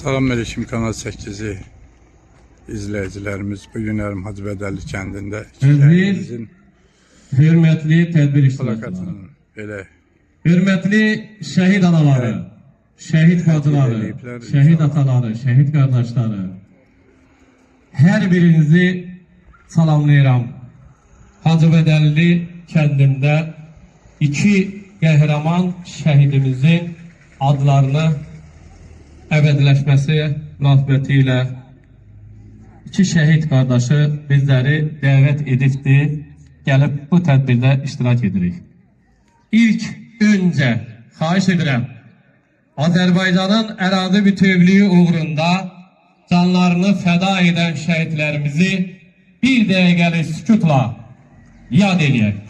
Salamünaleyküm Kanal 8'i izləyicilərimiz. Bugün Ərim Hacıbədəlli kəndində Əziz, hörmətli tədbir iştirakçıları, plakatının belə hörmətli şəhid anaları, şəhid bacıları, şəhid ataları, şəhid qardaşları, hər birinizi salamlayıram. Hacıbədəlli kəndində iki qəhrəman şəhidimizin adlarını əbədiləşməsi münasibəti ilə iki şəhid qardaşı bizləri dəvət edibdir, gəlib bu tədbirdə iştirak edirik. İlk öncə xahiş edirəm, Azərbaycanın ərazi bütövlüyü uğrunda canlarını fəda edən şəhidlərimizi bir dəqiqəlik sükutla yad edək.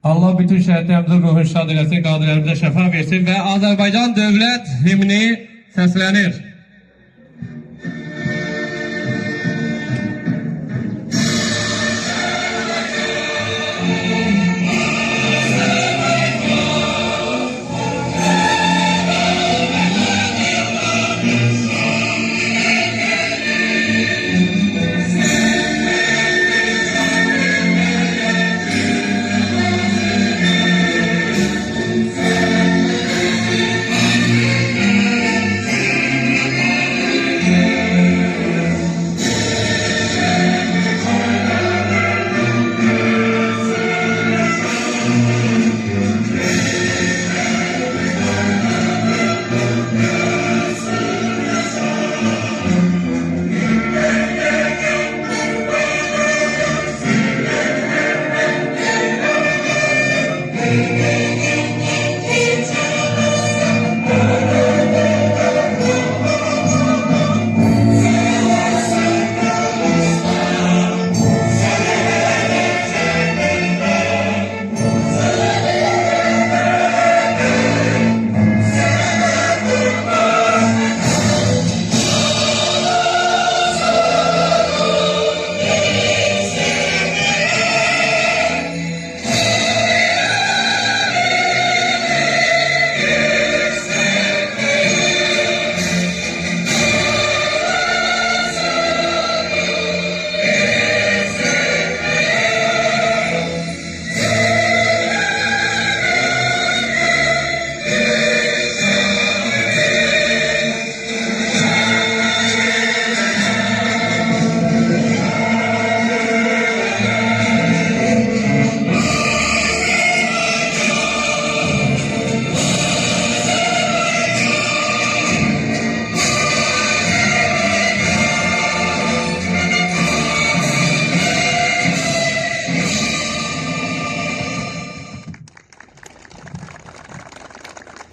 Allah bütün şəhidlərimizin ruhunu şad eləsin, qadirlərimizə şəfa versin və Azərbaycan dövlət himni səslənir.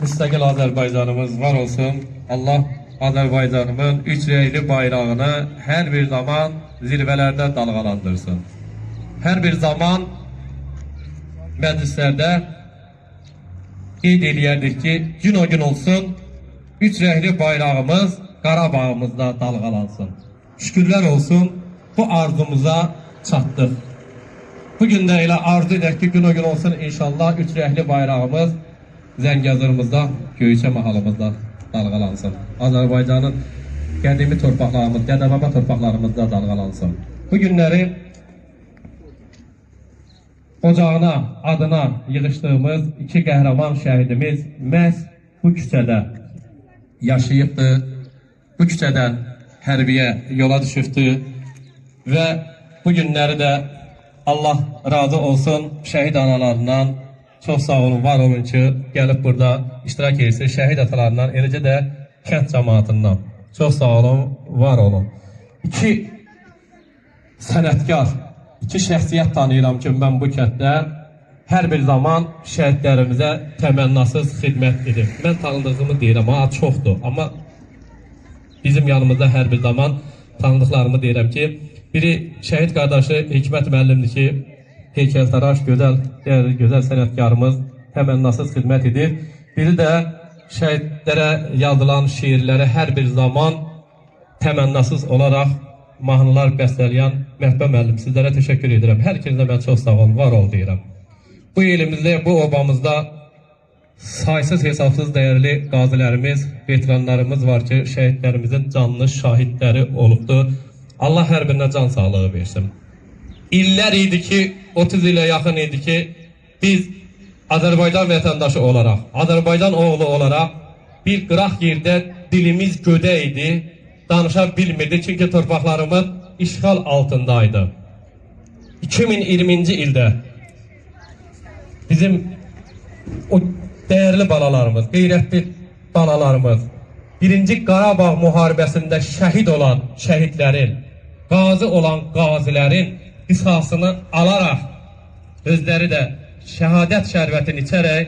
Müstəqil Azərbaycanımız var olsun. Allah Azərbaycanımın üç rəngli bayrağını hər bir zaman zirvələrdə dalğalandırsın. Hər bir zaman məclislərdə qeyd eləyərdik ki, gün o gün olsun, üç rəngli bayrağımız Qarabağımızda dalğalansın. Şükürlər olsun, bu arzumuza çatdıq. Bugün də elə arzu edək ki, gün o gün olsun inşallah üç rəngli bayrağımız Zəngəzurumuzda, Göyçə mahalımızda dalğalansın. Azərbaycanın qədimi torpaqlarımız, dədəbaba torpaqlarımızda dalğalansın. Bu günləri ocağına, adına yığışdığımız iki qəhrəman şəhidimiz məhz bu küçədə yaşayıbdır. Bu küçədən hərbiyə yola düşübdür və bu günləri də Allah razı olsun şəhid analarından. Çox sağ olun, var olun ki, gəlib burada iştirak edirsin, şəhid atalarından, eləcə də kənd cəmaatından. Çox sağ olun, var olun. İki sənətkar, iki şəxsiyyət tanıyıram ki, mən bu kənddə hər bir zaman şəhidlərimizə təmənnasız xidmət edir. Mən tanıdığımı deyirəm, çoxdur, amma bizim yanımızda hər bir zaman tanıdıqlarımı deyirəm ki, biri şəhid qardaşı Hikmət müəllimdir ki, heykəltaraş, gözəl sənətkarımız təmənnasız xidmət edir. Biri də şəhidlərə yazılan şiirləri hər bir zaman təmənnasız olaraq mahnılar bəstələyən Məhbə müəllim, sizlərə təşəkkür edirəm. Hər ikinizə mən çox sağ olun, var ol deyirəm. Bu ilimizdə, bu obamızda saysız hesabsız dəyərli qazilərimiz, veteranlarımız var ki, şəhidlərimizin canlı şahidləri olubdur. Allah hər birinə can sağlığı versin. İllər idi ki, 30 ilə yaxın idi ki, biz Azərbaycan vətəndaşı olaraq, Azərbaycan oğlu olaraq bir qıraq yerdə dilimiz gödə idi, danışa bilmirdi çünki torpaqlarımız işğal altındaydı. 2020-ci ildə bizim o dəyərli balalarımız, qeyrətli balalarımız, 1-ci Qarabağ müharibəsində şəhid olan şəhidlərin, qazi olan qazilərin qisasını alaraq, özləri də şəhadət şərbətini içərək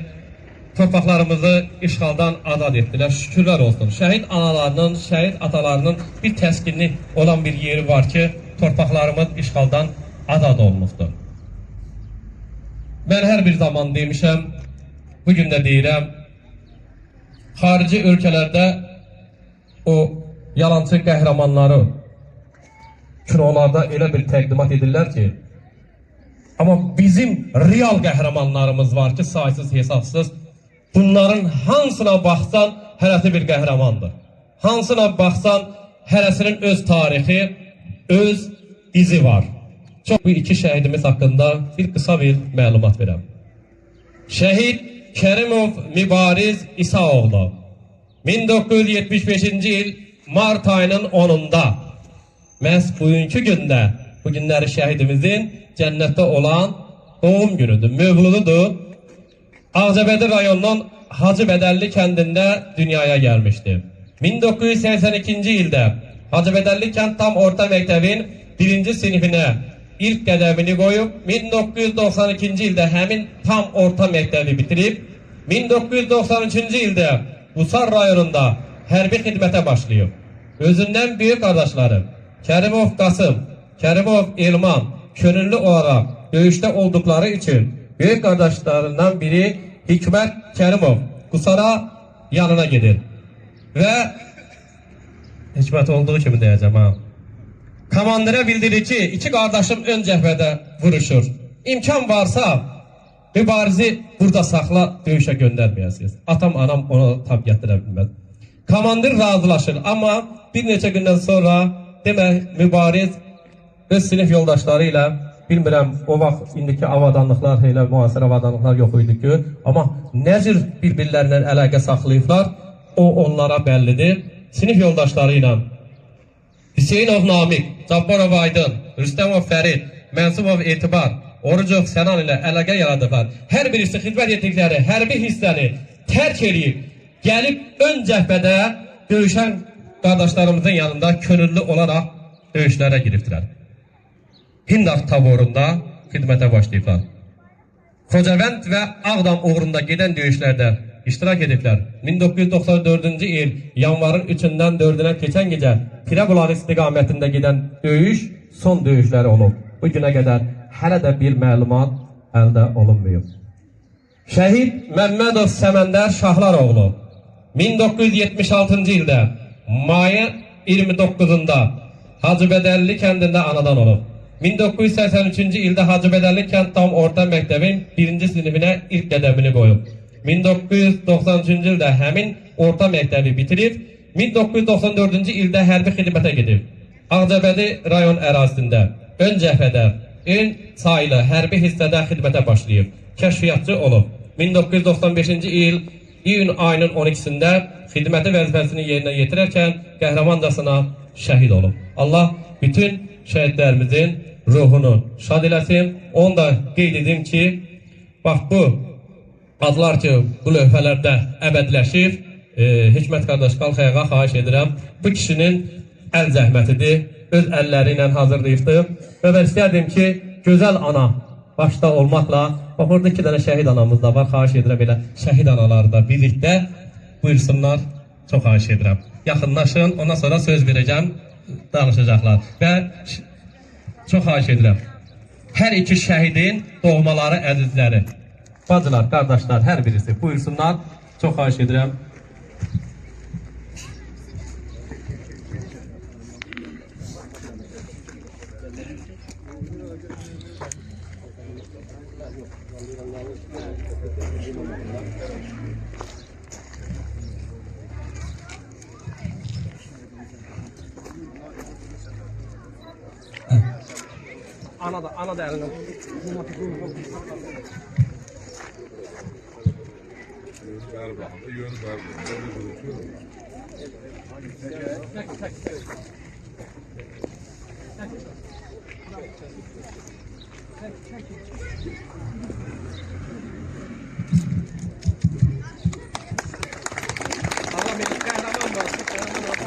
torpaqlarımızı işğaldan azad etdilər. Şükürlər olsun. Şəhid analarının, şəhid atalarının bir təskinli olan bir yeri var ki, torpaqlarımız işğaldan azad olmuşdur. Mən hər bir zaman demişəm, bugün də deyirəm, xarici ölkələrdə o yalancı qəhrəmanları kinolarda elə bir təqdimat edirlər ki, amma bizim real qəhrəmanlarımız var ki, saysız hesabsız. Bunların hansına baxsan hərəsi bir qəhrəmandır. Hansına baxsan hərəsinin öz tarixi, öz izi var. Çox bu iki şəhidimiz haqqında bir qısa bir məlumat verəm. Şəhid Kərimov Mübariz İsaoğlu 1975-ci il mart ayının 10-unda məhz bugünkü gündə, bu günləri şəhidimizin cənnətdə olan doğum günüdür, mövlududur. Ağcabədi rayonunun Hacıbədəlli kəndində dünyaya gəlmişdi. 1982-ci ildə Hacıbədəlli kənd tam orta məktəbin 1-ci sinifinə ilk qədəmini qoyub, 1992-ci ildə həmin tam orta məktəbi bitirib, 1993-cü ildə Qusar rayonunda hərbi xidmətə başlayıb. Özündən böyük qardaşları Kərimov Qasım, Kərimov Elman könüllü olaraq döyüşdə olduqları üçün böyük qardaşlarından biri Hikmət Kərimov Qusara yanına gedir. Və Hikmət olduğu kimi deyəcəm ha. Komandirə bildirir ki, iki qardaşım ön cəbhədə vuruşur. İmkan varsa mübarizi burada saxla, döyüşə göndərməyəsiniz. Atam, anam onu tab gətirə bilməz. Komandir razılaşır, amma bir neçə gündən sonra demək mübariz öz sinif yoldaşları ilə, bilmirəm o vaxt indiki avadanlıqlar, elə müasir avadanlıqlar yox idi ki, amma nə cür bir-birlərinə əlaqə saxlayıblar, o onlara bəllidir. Sinif yoldaşları ilə Hüseynov Namik, Cabbarov Aydın, Rüstəmov Fərid, Mənsubov Etibar, Orucov Sənan ilə əlaqə yaradıblar. Hər birisi xidmət etdikləri hərbi hissəni tərk edib, gəlib ön cəhbədə döyüşən qardaşlarımızın yanında könüllü olaraq döyüşlərə giribdilər. Hindar taborunda xidmətə başlayıblar. Xocavənd və Ağdam uğrunda gedən döyüşlərdə iştirak ediblər. 1994-cü il yanvarın 3-dən 4-ünə keçən gecə Pirəbulağı istiqamətində gedən döyüş son döyüşləri olub. Bu günə qədər hələ də bir məlumat əldə olunmayıb. Şəhid Məmmədov Səməndər Şahlaroğlu 1976-cı ildə mayın 29-da Hacıbədəlli kəndində anadan olub. 1983-cü ildə Hacıbədəlli kənd tam orta məktəbin 1-ci sinifinə ilk qədəmini qoyub. 1993-cü ildə həmin orta məktəbi bitirib, 1994-cü ildə hərbi xidmətə gedib. Ağcabədi rayon ərazisində, ön cəbhədə, ön saylı hərbi hissədə xidmətə başlayıb. Kəşfiyyatçı olub. 1995-ci il iyun ayının 12-sində xidməti vəzifəsini yerinə yetirərkən qəhrəmancasına şəhid olub. Allah bütün şəhidlərimizin ruhunu şad eləsin. Onu da qeyd edim ki, bax bu adlar ki, bu lövhələrdə əbədiləşir. Hikmət qardaş qalxayağa xahiş edirəm. Bu kişinin əl zəhmətidir. Öz əlləri ilə hazırlayıbdır. Və mən istərdim ki, gözəl ana başda olmaqla, bax orada 2 dənə şəhid anamız da var. Xahiş edirəm elə şəhid anaları da birlikdə buyursunlar. Çox xahiş edirəm. Yaxınlaşın, ondan sonra söz verəcəm, danışacaqlar. Və çox xahiş edirəm. Hər iki şəhidin doğmaları, əzizləri, bacılar, qardaşlar, hər birisi buyursunlar. Çox xahiş edirəm. Ana da elinden.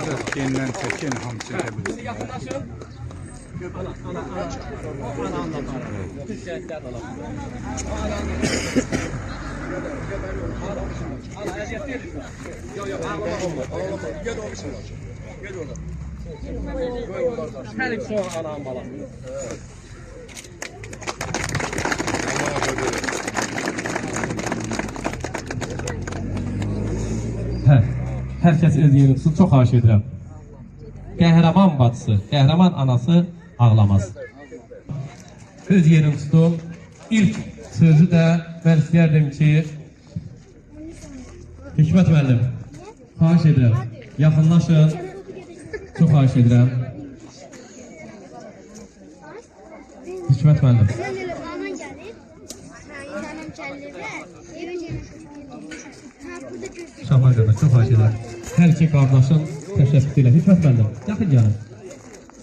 Tekindən tekin hamısı təbil. Yakınlaşın. Ana anlatar. Bütün şehitler de alalım. Ana eziyet değil mi? Yok ağlama. Gel olmuşsun. Gel orada. Her iki sonra anam bala. Herkes öz yerini tutsun, çok xahiş edirəm. Qəhrəman bacısı, qəhrəman anası ağlamaz. Öz yerini tutun. İlk sözü də mən istəyərdim ki, Hikmət müəllim, xahiş edirəm, yaxınlaşın, çox xahiş edirəm. Hikmət müəllim. Şahmar qardaş, çox xahiş edirəm. Hər iki qardaşın təşəbbüsü ilə. Hikmət müəllim, yaxın gəlin.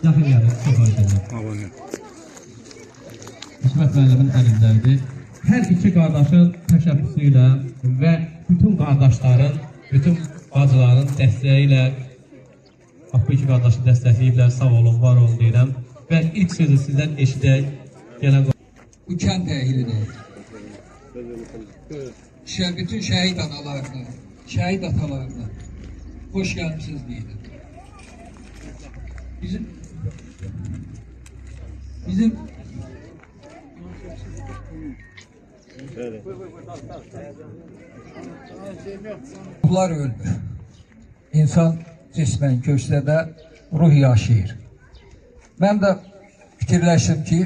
Yaxın gəlin, çox xahiş edirəm. Abone. Hikmət müəllimin əlindədir. Hər iki qardaşın təşəbbüsü ilə və bütün qardaşların, bütün bacıların dəstəyi ilə bu iki qardaşı dəstəkləyiblər, sağ olun, var olun deyirəm. Və ilk sözü sizdən eşidək, gələn Bu kənd əhlidir. Bütün şəhid analarına, şəhid atalarına hoş gəlmişsiniz deyirəm. Bizim ruhlar öldü. İnsan cismen köksədə ruh yaşayır. Mən də fikirləşdim ki,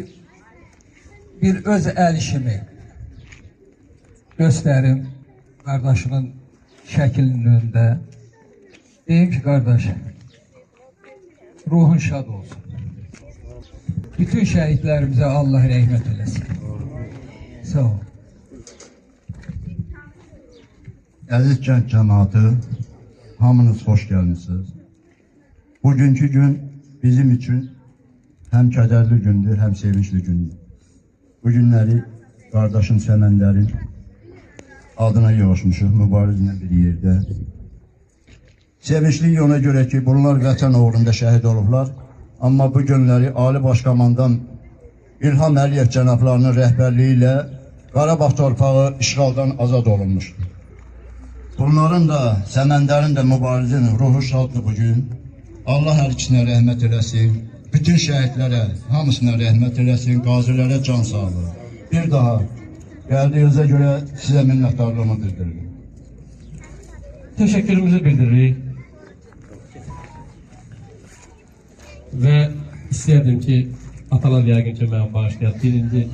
bir öz əl işimi göstərim qardaşımın şəklinin önündə. Deyim ki, qardaş, ruhun şad olsun. Bütün şəhidlərimizə Allah rəhmət eləsin. Sağ ol. Əziz kənd cəmaatı, hamınız xoş gəlmişsiniz. Bugünkü gün bizim üçün həm kədərli gündür, həm sevinçli gündür. Bu günləri qardaşım Səməndərin adına yığışmışıq mübarizlə bir yerdə. Sevinçliyik ona görə ki, bunlar vətən uğrunda şəhid olublar. Amma bu günləri Ali Başkomandan İlham Əliyev cənablarının rəhbərliyi ilə Qarabağ torpağı işğaldan azad olunmuş. Bunların da, Səməndərin də mübarizin ruhu şaddır bugün. Allah hər ikisinə rəhmət eləsin. Bütün şəhidlərə, hamısına rəhmət eləsin, qazilərə can sağlığı. Bir daha gəldiyinizə görə sizə minnətdarlığımı bildirirəm. Təşəkkürümüzü bildiririk. Və istəyərdim ki, atalar yəqin ki, mən bağışlayaq. Birinci,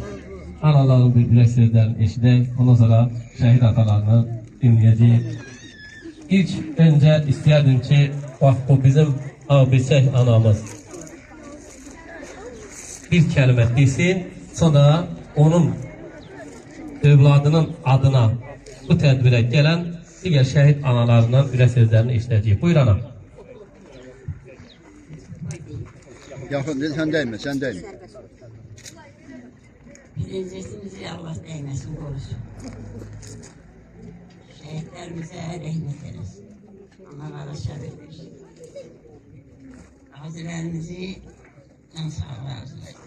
anaların bir bilək sözlərini eşidək, ondan sonra şəhid atalarını dinləyəcəyik. İlk öncə istəyərdim ki, bax, bu bizim abisək anamız bir kəlmə desin, sonra onun övladının adına bu tədbirə gələn digər şəhid analarından ürək sözlərini eşidəcəyik. Buyur ana. Yaxın deyil, sən dəymə, sən dəymə. Birincisi Allah değmesin, korusun. Şehitlerimize rahmet eylesin. Onlara şeref versin. Gazilerimizi can sağlığı arzulayın.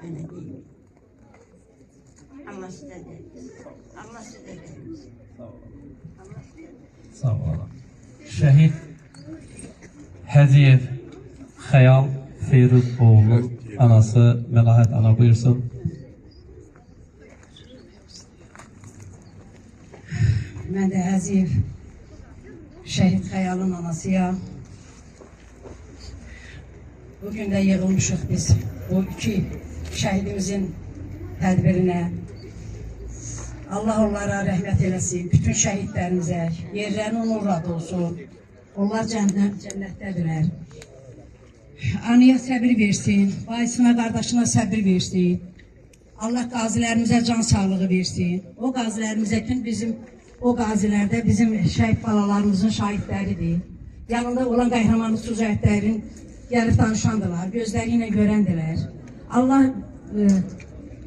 Öyle değil. Allah size değmesin. Allah size değmesin. Sağ olun. Şəhid Həziyev Xəyal Feyruz oğlu anası Məlahət ana buyursun. Mən də Həziyev Şəhid Xəyalın anasıyam. Bugün də yığılmışıq biz bu iki şəhidimizin tədbirinə. Allah onlara rəhmət eləsin, bütün şəhidlərimizə, yerlərini nurlat olsun. Onlar cənnətdədirlər. Anıya səbir versin, bacısına, qardaşına səbir versin. Allah qazilərimizə can sağlığı versin. O qazilərimizə gün bizim, o qazilərdə bizim şəhid balalarımızın şahidləridir. Yanında olan qəhrəmanlı sücətlərin gəlib danışandılar, gözləri ilə görəndilər. Allah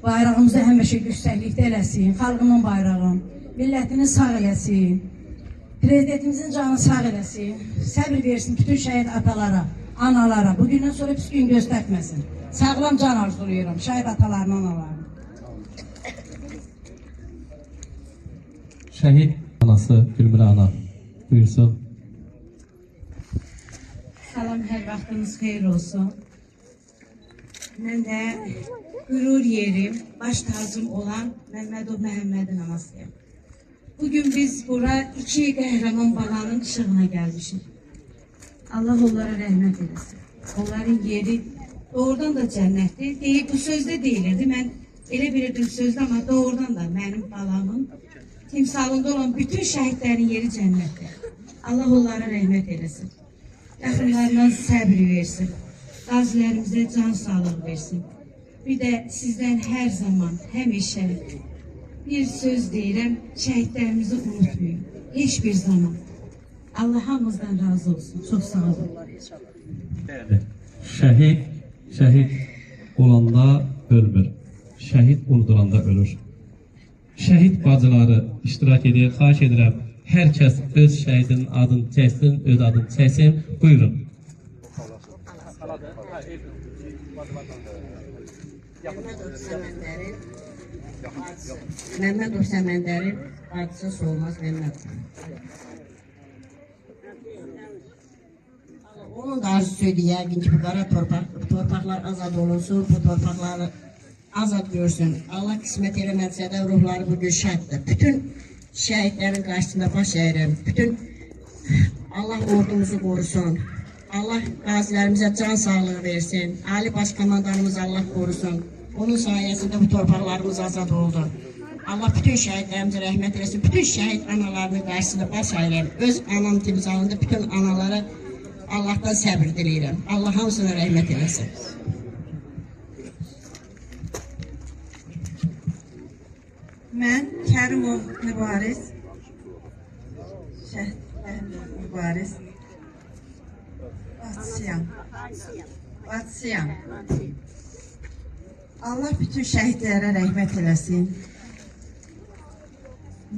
bayrağımızı həmişə yüksəklikdə eləsin, xalqının bayrağın, millətini sağ eləsin, prezidentimizin canını sağ eləsin, səbir versin bütün şəhid atalara, analara, bugündən sonra pis gün göstərməsin. Sağlam can arzulayıram, şəhid ataların analarına. Şəhid anası Gülmira ana, buyursun. Salam, hər vaxtınız xeyir olsun. Mən də qürur yerim, baş tacım olan Məmmədov Məhəmmədin anasıyam. Bugün biz bura iki qəhrəman balanın işığına gəlmişik. Allah onlara rəhmət eləsin. Onların yeri doğrudan da cənnətdir. Bu sözdə deyilirdi. Mən elə bilirdim sözdə, amma doğrudan da mənim balamın timsalında olan bütün şəhidlərin yeri cənnətdir. Allah onlara rəhmət eləsin. Yaxınlarına səbr versin. Qazilərimizə can sağlığı versin. Bir də sizdən hər zaman, həmişə bir söz deyirəm, şəhidlərimizi unutmayın. Heç bir zaman. Allah hamımızdan razı olsun. Çox sağ olun. Şəhid olanda ölmür. Şəhid unudulanda ölür. Şəhid bacıları iştirak edir. Xahiş edirəm, hər kəs öz şəhidinin adını çəksin, öz adını çəksin. Buyurun. Məmmədov Səməndərin bacısı Solmaz Məmmədov. Onun da arzusuydu yəqin ki, bu qara torpaqlar azad olunsun, bu torpaqları azad görsün. Allah qismət eləmədisə də ruhları bugün şəhiddir. Bütün şəhidlərin qarşısında baş əyirəm. Bütün Allah ordumuzu qorusun. Allah qazilərimizə can sağlığı versin. Ali Başkomandanımız Allah qorusun. Onun sayəsində bu torpaqlarımız azad oldu. Allah bütün şəhidlərimizə rəhmət eləsin. Bütün şəhid analarının qarşısında baş əyirəm. Öz anam timsalında bütün analara Allahdan səbir diləyirəm. Allah hamısına rəhmət eləsin. Mən Kərimov Mübariz, Şəhid Mübariz, Bacısıyam. Allah bütün şəhidlərə rəhmət eləsin.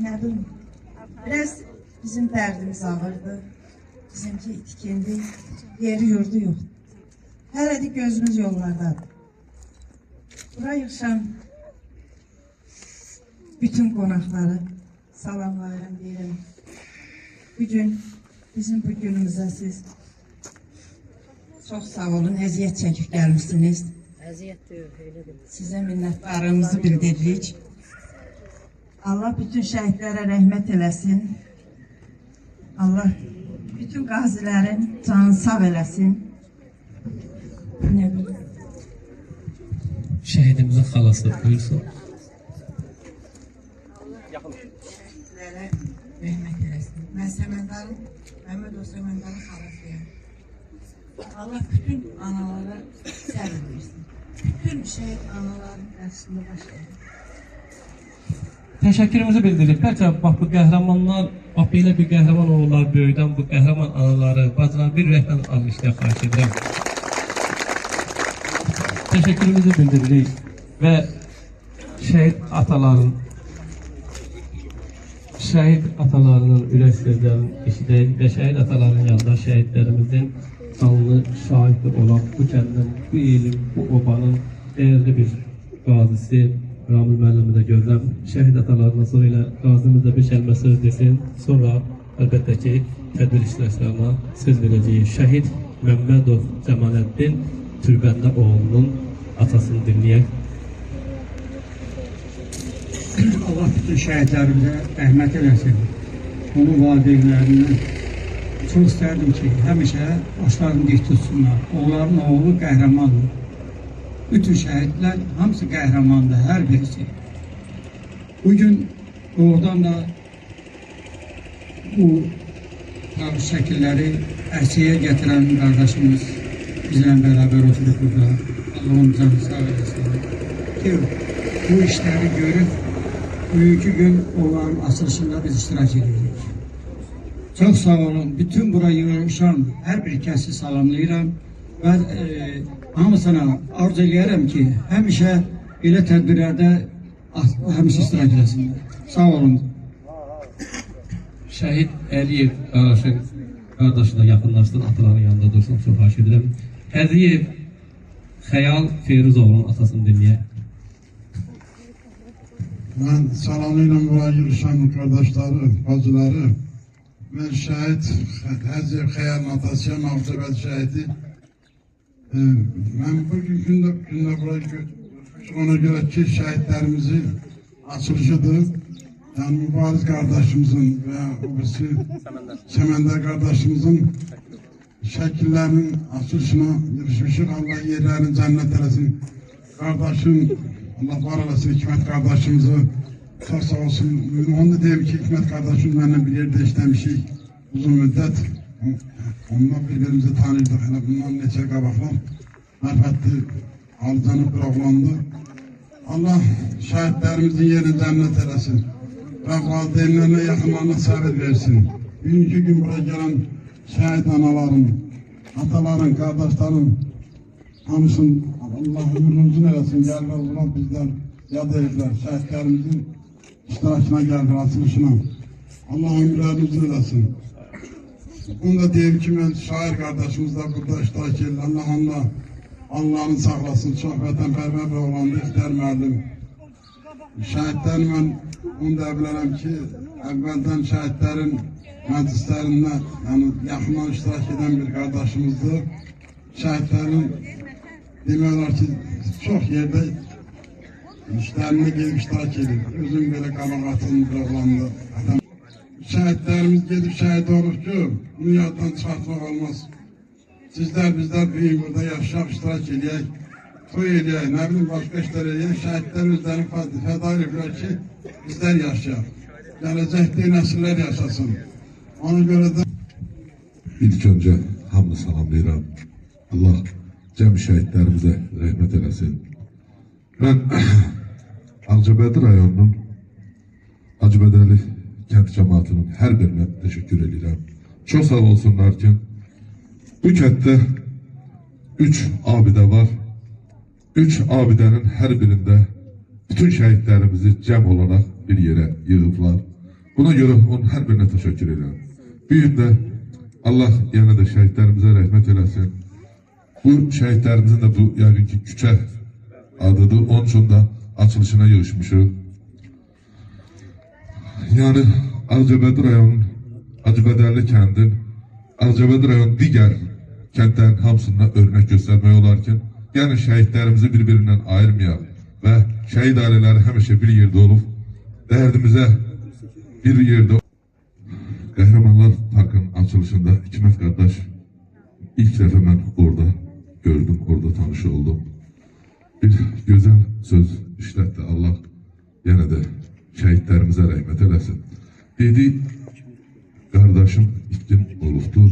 Nə bilim, biraz bizim dərdimiz ağırdı. Bizimki itkindi, yeri yurdu yox. Hələ də gözümüz yollardadır. Bura yığışan bütün qonaqları salamlayıram, deyirəm. Bugün, bizim bu günümüzə siz çox sağ olun, əziyyət çəkib gəlmişsiniz. Əziyyət deyil, elədir. Sizə minnətdarlığımızı bildiririk. Allah bütün şəhidlərə rəhmət eləsin. Allah bütün qazilərin canını sağ eləsin. Nə bilim. Şəhidimizin xalası, buyursun. Şəhidlərə rəhmət eləsin. Mən Səməndarın, Məmmədov Səməndarın xalasıyam. Allah bütün analara səbir versin. Bütün şəhid anaların qarşısında baş verir. Təşəkkürümüzü bildiririk. Bəlkə bax bu qəhrəmanlar, bax belə bir qəhrəman oğullar böyüdən bu qəhrəman anaları, bacılar bir rəhmən almışlar, xahiş edirəm. Təşəkkürümüzü bildiririk və şəhid atalarının ürək sözlərini eşidək və şəhid atalarının yanında şəhidlərimizin canlı şahidi olan bu kəndin, bu ilin, bu obanın dəyərli bir qazisi Ramil müəllimi də görürəm. Şəhid atalarına sonra ilə qazimiz də bir kəlmə söz desin. Sonra əlbəttə ki, tədbir işləşlərinə söz verəcəyik. Şəhid Məmmədov Cəmaləddin Türbəndə oğlunun atasını dinləyək. Allah bütün şəhidlərimizə rəhmət eləsin. Onun valideynlərindən çox istərdim ki, həmişə başlarını dik tutsunlar. Onların oğlu qəhrəmandır. bütün şehitler hamısı qəhrəmandır, hər birisi. Bugün oradan da bu tarih şəkilləri əksiyə gətirən qardaşımız bizlə beraber oturup burada. Allah'ın canı sağ eylesin. Ki bu işleri görüp bugünkü gün olan açılışında biz iştirak ediyoruz. Çok sağ olun. Bütün burayı yığışan her bir kəsi salamlayıram və hamısına arzu eləyərəm ki, həmişə belə tədbirlərdə həmişə iştirak edəsinlər. Sağ olun. Şəhid Əliyev qardaşı da yaxınlaşsın, ataların yanında dursun, çox xahiş edirəm. Həziyev Xəyal Feyruzov'un atasını dinləyək. Ben salamlayıram buraya yığışan kardeşleri, bacıları. Ben şehit Həziyev Xəyal'ın atasıyam, Ağcabədi şehidi. Ben bugün günde buraya ona göre ki şehitlerimizin açılışıdır. Yani mübariz kardeşimizin veya birisi Semender kardeşimizin şekillerinin açılışına girişmişik. Allah yerlerini cennet eylesin. Kardeşim, Allah var eylesin Hikmet kardeşimizi. Çok sağ olsun. Onu da diyeyim ki Hikmet kardeşim benimle bir yerde işlemişik uzun müddet. Onunla birbirimizi tanıyorduk. Hele bundan neçə qabaqlar. Mərfətli, alcanıb bıraklandı. Allah şehitlerimizin yerini cennet eylesin. Ve valideynlerine, yakınlarına sabır versin. Bugünkü gün buraya gelen şehit anaların, ataların, kardeşlerin hamısın Allah ömrünüzün eylesin. Geldiler ulan bizler yad edipler. Şehitlerimizin iştirakına geldiler, açılışına. Allah ömürlerinizi eylesin. Bunu da diyeyim ki ben şair kardeşimiz de burada iştirak edin. Allah'ını saklasın. Çok vətənpərvər bir oğlandı, ihtiyar müəllim. Şəhidlərin mən onu da bilirəm ki, əvvəldən şəhidlərin məclislərində yani yaxından iştirak eden bir kardeşimizdir. Şəhidlərin demək olar ki, çox yerdə işlerine gelip iştirak edin. Özüm belə qabaq atılmış bir oğlandı. Şəhidlərimiz gedib şəhid olur ki, bunu yaddan çıxartmaq olmaz. Sizler bizler büyük burada yaşayaq, iştirak edək, toy edək, ne bileyim başka işler edək. Şəhidlər özlərini fəda ediblər ki, bizler yaşayaq. Gələcəkdə nəsillər yaşasın. Ona göre de İlk önce hamını salamlayıram. Allah cəm şəhidlərimizə rəhmət eləsin. Ben Ağcabədi rayonunun Hacıbədəli kənd cəmaatının hər birinə təşəkkür edirəm. Çox sağ olsunlar ki, bu kənddə 3 abidə var. 3 abidənin hər birində bütün şəhidlərimizi cəm olaraq bir yerə yığıblar. Buna görə onun hər birinə təşəkkür edirəm. Bir gün də Allah yenə də şəhidlərimizə rəhmət eləsin. Bu şəhidlərimizin də bu yəqin ki küçə adıdır. Onun üçün də açılışına yığışmışıq. Yani Ağcabədi rayonunun Hacıbədəli kəndin Ağcabədi rayonunun digər kəndlərin hamısına örnek göstermək olar ki, yəni şəhidlərimizi birbirindən ayırmayaq və şəhid ailələri həmişə bir yerdə olub, dərdimizə bir yerdə Qəhrəmanlar Parkının açılışında Hikmet kardeş ilk dəfə mən orada gördüm, orada tanış oldum. Bir güzel söz işlətdi. Allah yenə də şəhidlərimizə rəhmət eləsin. Dedi, kardeşim itkin olubdur,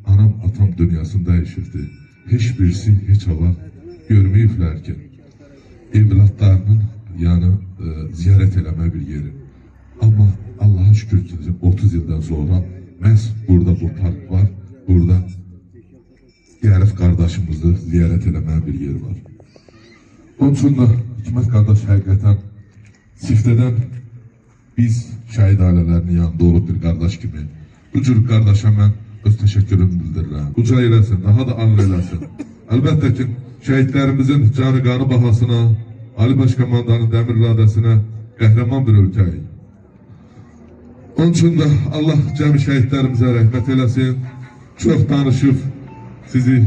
anam atam dünyasında yaşırdı. Heç birisi heç hava görməyiblər ki, evlatlarının yani ziyaret eləmə bir yeri. Ama Allah'a şükür ki 30 yıldan sonra məhz burada bu park var, burada Qərif kardeşimizi ziyaret eləmə bir yer var. Onun için de Hikmet kardeş həqiqətən Siftədən biz şəhid ailələrinin yanında olub bir kardeş kimi. Bu cür kardeşe mən öz təşəkkürümü bildirirəm. Uca eləsin, daha da ağır eləsin. Əlbəttə ki, şəhidlərimizin canı qanı bahasına, Ali Başkomandanın dəmir iradəsinə qəhrəman bir ölkəyik. Onun için de Allah cəmi şəhidlərimizə rəhmət eləsin. Çox danışıb sizi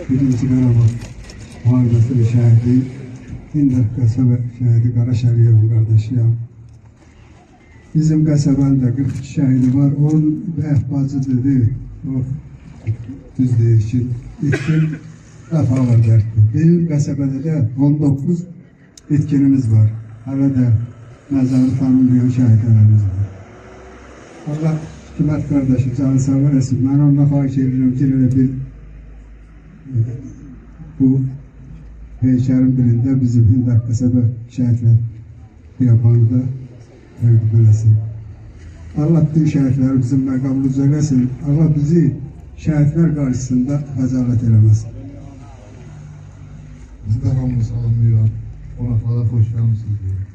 Birinci Qarabağ Müharibəsinin şəhidi, İndər qəsəbə şəhidi Qara Şəriyevin qardaşıyam. Bizim qəsəbənin də 42 şəhidi var. Onun bacı dedi, O düz deyir ki, itkin rəfalar dərtdir. Bizim qəsəbədə də 19 itkinimiz var. Hələ də məzarı tanınmayan şəhidlərimiz var. Allah Hikmət qardaşım canı sağ eləsin. Mən ondan xahiş edirəm ki, elə bir bu heykəlin birində bizim Hindar qəsəbə şəhidlər yapanı da təqdim eləsin. Allah bütün şəhidlərimizin məqamını üzələsin. Allah bizi şəhidlər qarşısında xəcalət eləməsin. Biz de hamını salamlayıram. Qonaqlara xoş gəlmisiniz deyir.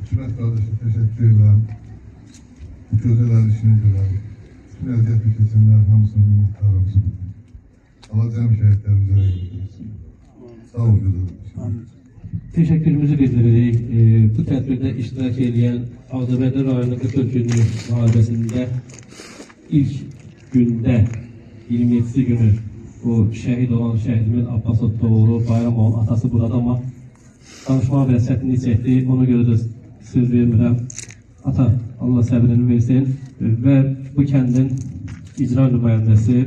Hikmət qardaşa təşəkkür edirəm. Bu gözəl işini görəm. Bütün əziyyətli kesimlər hamısına minnətdarım. Allah cəm şəhidlərimizə rəhmət etsin. Sağ ol gözəl. Teşekkürümüzü bildiririk. Bu tədbirdə iştirak edən Ağdabədər rayonu 44 günlük müharibəsində ilk gündə 27-si günü bu şəhid olan şəhidimiz Abbas Doğru Bayramovun atası burada, amma danışma vəsiyyətini çəkdi. Ona görə də söz vermirəm. Ata, Allah səbrini versin və bu kəndin icra nümayəndəsi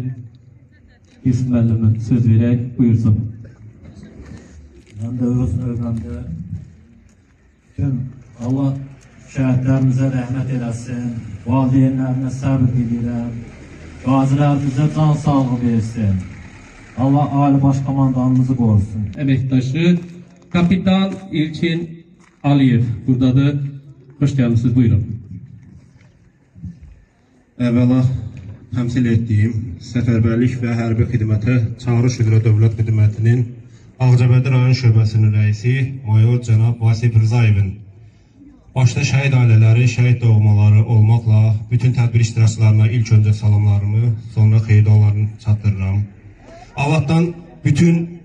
Yusuf müəllimə söz verək, buyursun. Mən də öz növbəmdə bütün Allah şəhidlərimizə rəhmət eləsin, valideynlərinə səbr diləyirəm, qazilərimizə can sağlığı versin. Allah Ali Baş Komandanımızı qorusun. Əməkdaşı Kapitan İlkin Aliyev buradadır. Hoş gəlmişsiniz, buyurun. Əvvəla təmsil etdiyim Səfərbərlik və Hərbi Xidmətə Çağırış üzrə Dövlət Xidmətinin Ağcabədi rayon şöbəsinin rəisi Mayor cənab Vasif Rızayevin başda şəhid ailələri, şəhid doğmaları olmaqla bütün tədbir iştirakçılarına ilk öncə salamlarımı, sonra xeyirdalarını çatdırıram. Allahdan bütün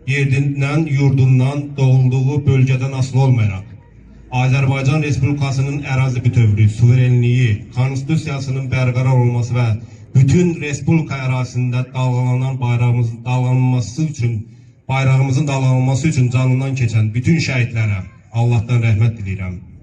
yerindən, yurdundan, doğulduğu bölgədən asılı olmayaraq Azərbaycan Respublikasının ərazi bütövlüyü, suverenliyi, konstitusiyasının bərqərar olması və bütün Respublika ərazisində dalğalanan bayrağımızın dalğalanması üçün canından keçən bütün şəhidlərə Allahdan rəhmət diləyirəm.